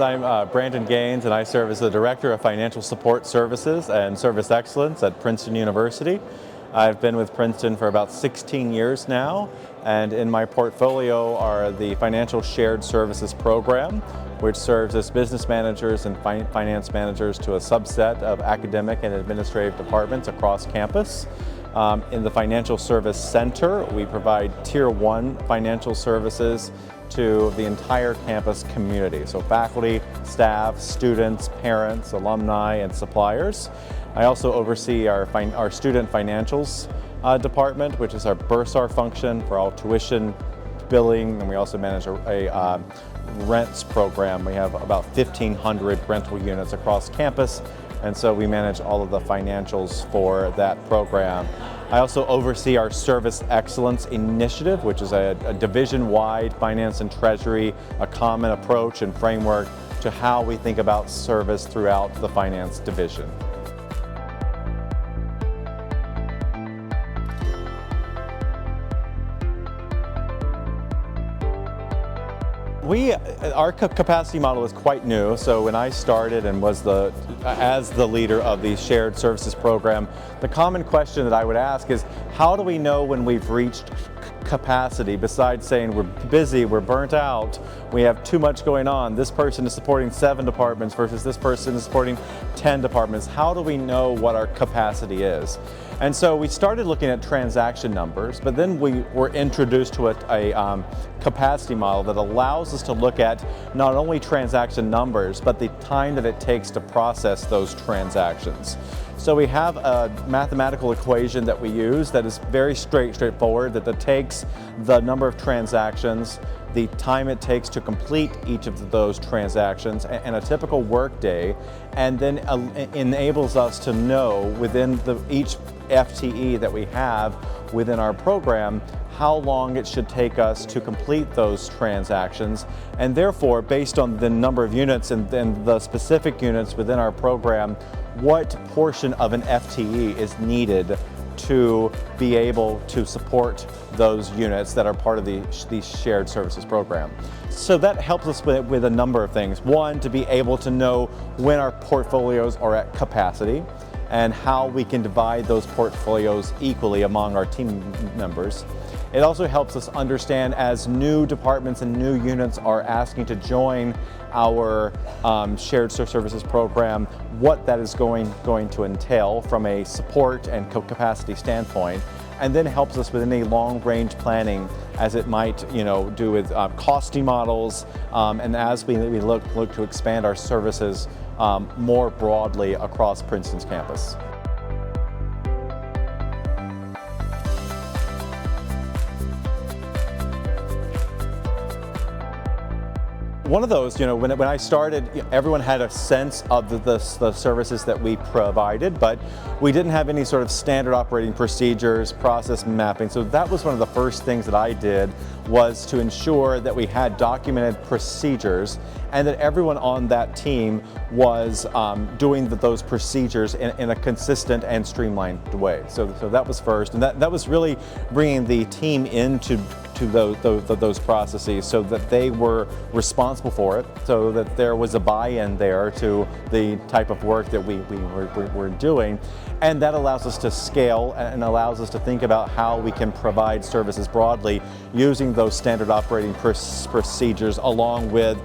I'm Brandon Gaines, and I serve as the Director of Financial Support Services and Service Excellence at Princeton University. I've been with Princeton for about 16 years now, and in my portfolio are the Financial Shared Services Program, which serves as business managers and finance managers to a subset of academic and administrative departments across campus. In the Financial Service Center, we provide Tier 1 financial services to the entire campus community, so faculty, staff, students, parents, alumni, and suppliers. I also oversee our student financials department, which is our bursar function for all tuition, billing, and we also manage a rents program. We have about 1,500 rental units across campus, and so we manage all of the financials for that program. I also oversee our Service Excellence Initiative, which is a division-wide finance and treasury, a common approach and framework to how we think about service throughout the finance division. Our capacity model is quite new, so when I started and was as the leader of the shared services program, the common question that I would ask is, how do we know when we've reached capacity, besides saying we're busy, we're burnt out, we have too much going on, this person is supporting 7 departments versus this person is supporting 10 departments. How do we know what our capacity is? And so we started looking at transaction numbers, but then we were introduced to a capacity model that allows us to look at not only transaction numbers, but the time that it takes to process those transactions. So we have a mathematical equation that we use that is very straightforward, that takes the number of transactions, the time it takes to complete each of those transactions, and a typical workday, and then enables us to know within each FTE that we have within our program how long it should take us to complete those transactions, and therefore, based on the number of units and the specific units within our program, what portion of an FTE is needed to be able to support those units that are part of the shared services program. So that helps us with a number of things. One, to be able to know when our portfolios are at capacity and how we can divide those portfolios equally among our team members. It also helps us understand, as new departments and new units are asking to join our shared services program, what that is going to entail from a support and capacity standpoint, and then helps us with any long-range planning, as it might do with costing models, and as we look to expand our services more broadly across Princeton's campus. One of those, when I started, everyone had a sense of the services that we provided, but we didn't have any sort of standard operating procedures, process mapping. So that was one of the first things that I did, was to ensure that we had documented procedures and that everyone on that team was doing those procedures in a consistent and streamlined way. So that was first, and that was really bringing the team into those processes so that they were responsible for it, so that there was a buy-in there to the type of work that we were doing. And that allows us to scale and allows us to think about how we can provide services broadly using those standard operating procedures along with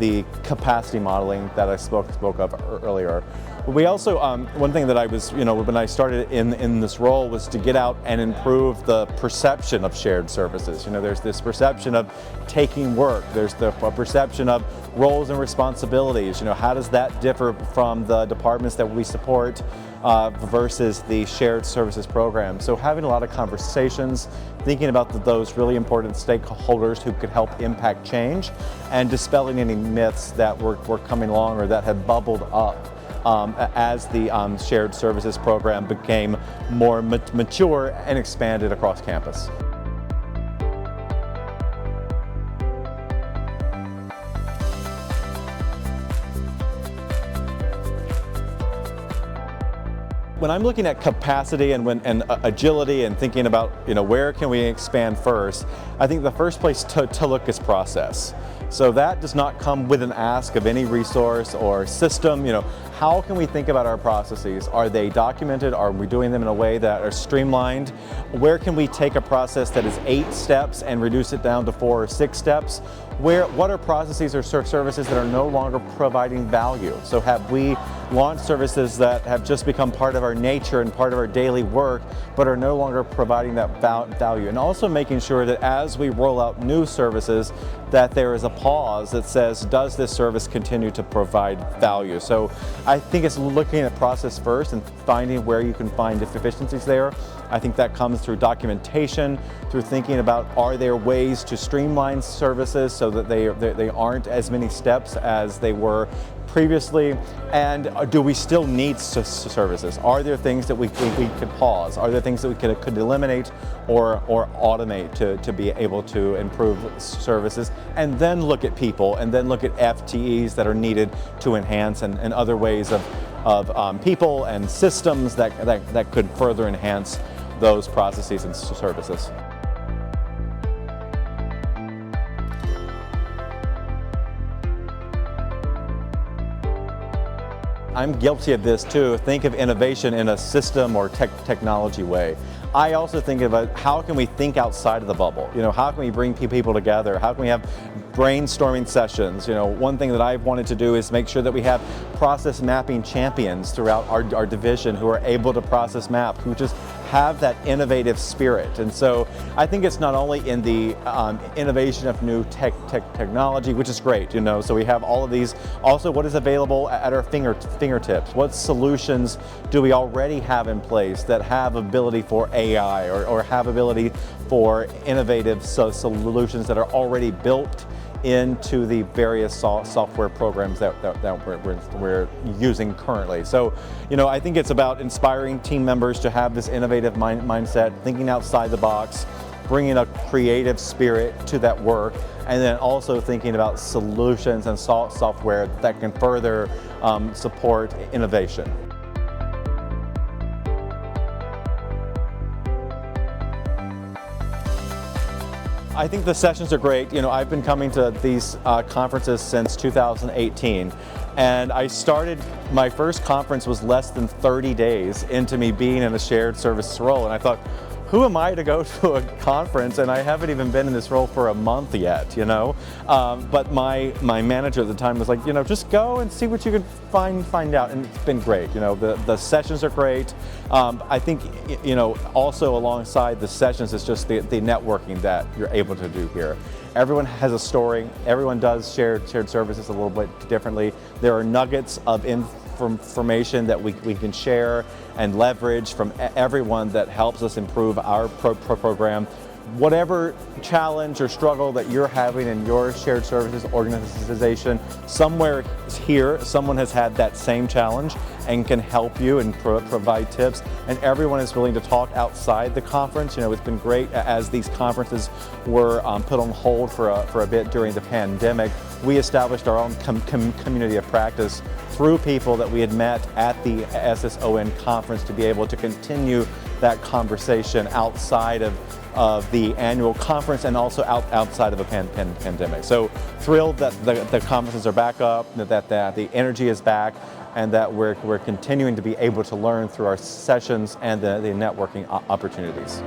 the capacity modeling that I spoke of earlier. We also, one thing that I was, when I started in this role, was to get out and improve the perception of shared services. There's this perception of taking work, there's the perception of roles and responsibilities. How does that differ from the departments that we support versus the shared services program? So having a lot of conversations, thinking about those really important stakeholders who could help impact change, and dispelling any myths that were coming along or that had bubbled up as the shared services program became more mature and expanded across campus. When I'm looking at capacity and agility and thinking about where can we expand first, I think the first place to look is process. So that does not come with an ask of any resource or system. How can we think about our processes? Are they documented? Are we doing them in a way that are streamlined? Where can we take a process that is 8 steps and reduce it down to 4 or 6 steps? What are processes or services that are no longer providing value? So have we launched services that have just become part of our nature and part of our daily work, but are no longer providing that value? And also making sure that as we roll out new services, that there is a pause that says, does this service continue to provide value? So I think it's looking at process first and finding where you can find efficiencies there. I think that comes through documentation, through thinking about, are there ways to streamline services so that they aren't as many steps as they were previously, and do we still need services? Are there things that we could pause? Are there things that we could eliminate or automate to be able to improve services? And then look at people, and then look at FTEs that are needed to enhance, and other ways of people and systems that could further enhance those processes and services. I'm guilty of this too. Think of innovation in a system or technology way. I also think about how can we think outside of the bubble? How can we bring people together? How can we have brainstorming sessions? One thing that I've wanted to do is make sure that we have process mapping champions throughout our division who are able to process map, who just have that innovative spirit. And so I think it's not only in the innovation of new technology, which is great, so we have all of these. Also, what is available at our fingertips? What solutions do we already have in place that have ability for AI or have ability for innovative solutions that are already built into the various software programs that we're using currently. So, I think it's about inspiring team members to have this innovative mindset, thinking outside the box, bringing a creative spirit to that work, and then also thinking about solutions and software that can further support innovation. I think the sessions are great. I've been coming to these conferences since 2018, and my first conference was less than 30 days into me being in a shared services role, and I thought, who am I to go to a conference, and I haven't even been in this role for a month yet, But my manager at the time was like, just go and see what you can find out, and it's been great. The sessions are great. I think, also alongside the sessions is just the networking that you're able to do here. Everyone has a story. Everyone does shared services a little bit differently. There are nuggets of information that we can share and leverage from everyone that helps us improve our program. Whatever challenge or struggle that you're having in your shared services organization, somewhere here, someone has had that same challenge and can help you and provide tips. And everyone is willing to talk outside the conference. It's been great as these conferences were put on hold for a bit during the pandemic. We established our own community of practice through people that we had met at the SSON conference to be able to continue that conversation outside of the annual conference and also outside of a pandemic. So thrilled that the conferences are back up, that the energy is back, and that we're continuing to be able to learn through our sessions and the networking opportunities.